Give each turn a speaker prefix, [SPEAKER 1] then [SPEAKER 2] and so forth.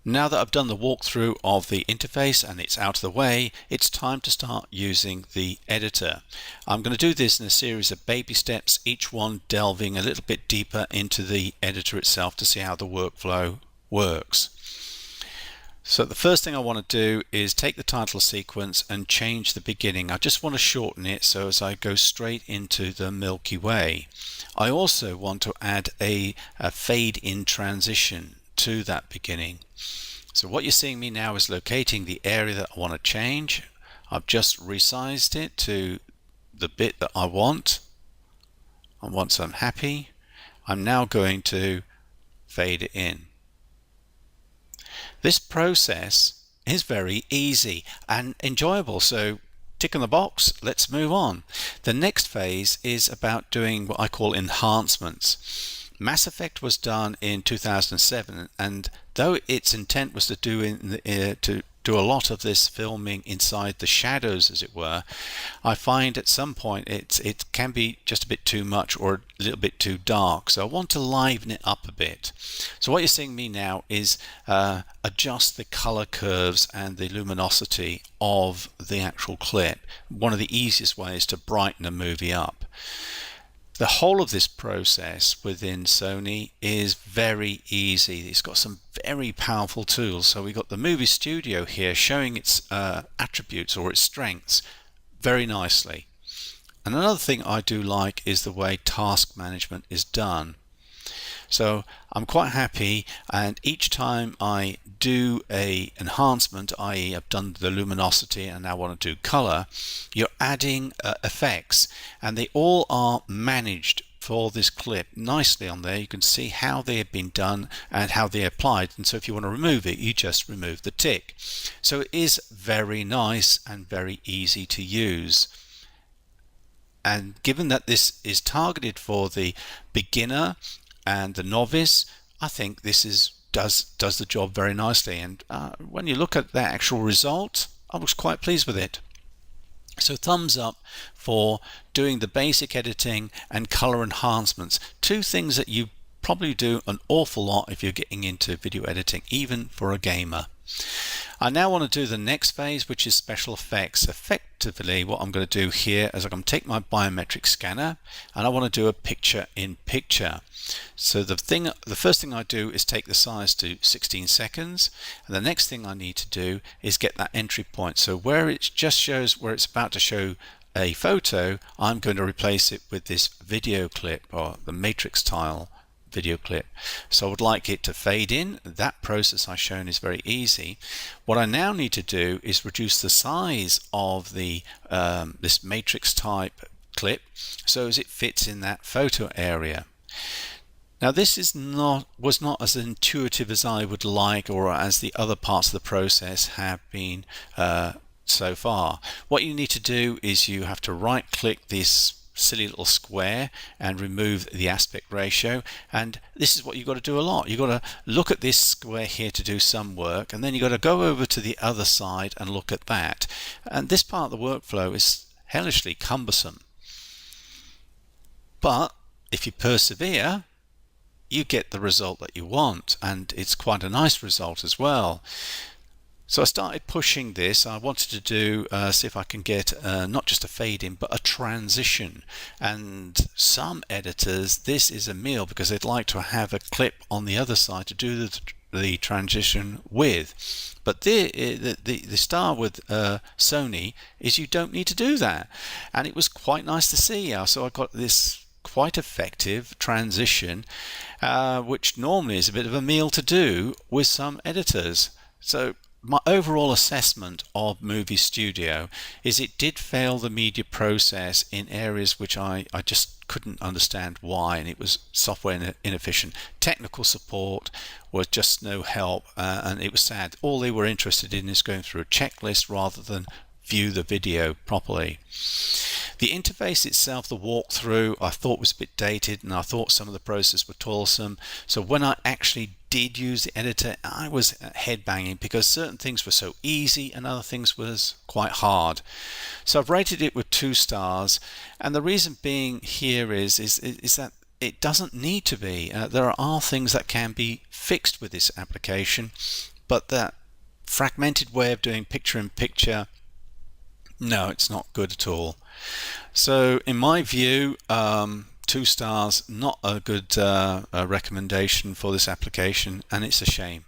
[SPEAKER 1] Now that I've done the walkthrough of the interface and it's out of the way, it's time to start using the editor. I'm going to do this in a series of baby steps, each one delving a little bit deeper into the editor itself to see how the workflow works. So the first thing I want to do is take the title sequence and change the beginning. I just want to shorten it so as I go straight into the Milky Way. I also want to add a fade in transition to that beginning. So what you're seeing me now is locating the area that I want to change. I've just resized it to the bit that I want. And once I'm happy, I'm now going to fade it in. This process is very easy and enjoyable, so tick on the box, let's move on. The next phase is about doing what I call enhancements. Mass Effect was done in 2007, and though its intent was to do a lot of this filming inside the shadows, as it were, I find at some point it can be just a bit too much or a little bit too dark. So I want to liven it up a bit. So what you're seeing me now is adjust the color curves and the luminosity of the actual clip. One of the easiest ways to brighten a movie up. The whole of this process within Sony is very easy. It's got some very powerful tools. So we've got the MovieStudio here showing its attributes or its strengths very nicely. And another thing I do like is the way task management is done. So I'm quite happy, and each time I do a enhancement, i.e. I've done the luminosity and now want to do color, you're adding effects, and they all are managed for this clip nicely on there. You can see how they have been done and how they're applied, and so if you want to remove it, you just remove the tick. So it is very nice and very easy to use. And given that this is targeted for the beginner and the novice, I think this does the job very nicely. And when you look at the actual result, I was quite pleased with it. So thumbs up for doing the basic editing and color enhancements, two things that you probably do an awful lot if you're getting into video editing, even for a gamer. I now want to do the next phase, which is special effects. Effectively, what I'm going to do here is I'm going to take my biometric scanner and I want to do a picture in picture. So the first thing I do is take the size to 16 seconds, and the next thing I need to do is get that entry point. So where it just shows where it's about to show a photo, I'm going to replace it with this video clip, or the matrix tile video clip. So I would like it to fade in. That process I've shown is very easy. What I now need to do is reduce the size of the this matrix type clip so as it fits in that photo area. Now this was not as intuitive as I would like, or as the other parts of the process have been so far. What you need to do is you have to right click this silly little square and remove the aspect ratio, and this is what you've got to do a lot. You've got to look at this square here to do some work, and then you've got to go over to the other side and look at that, and this part of the workflow is hellishly cumbersome, but if you persevere you get the result that you want, and it's quite a nice result as well. So I started pushing this. I wanted to do see if I can get not just a fade in but a transition, and some editors this is a meal because they'd like to have a clip on the other side to do the transition with, but the star with Sony is you don't need to do that, and it was quite nice to see. So I got this quite effective transition, which normally is a bit of a meal to do with some editors. So my overall assessment of MovieStudio is it did fail the media process in areas which I just couldn't understand why, and it was software inefficient. Technical support was just no help, and it was sad. All they were interested in is going through a checklist rather than view the video properly. The interface itself, the walkthrough, I thought was a bit dated, and I thought some of the processes were toilsome. So when I actually did use the editor, I was headbanging because certain things were so easy and other things was quite hard. So I've rated it with 2 stars, and the reason being here is that it doesn't need to be. There are things that can be fixed with this application, but that fragmented way of doing picture in picture, no, it's not good at all. So in my view, 2 stars, not a good recommendation for this application, and it's a shame.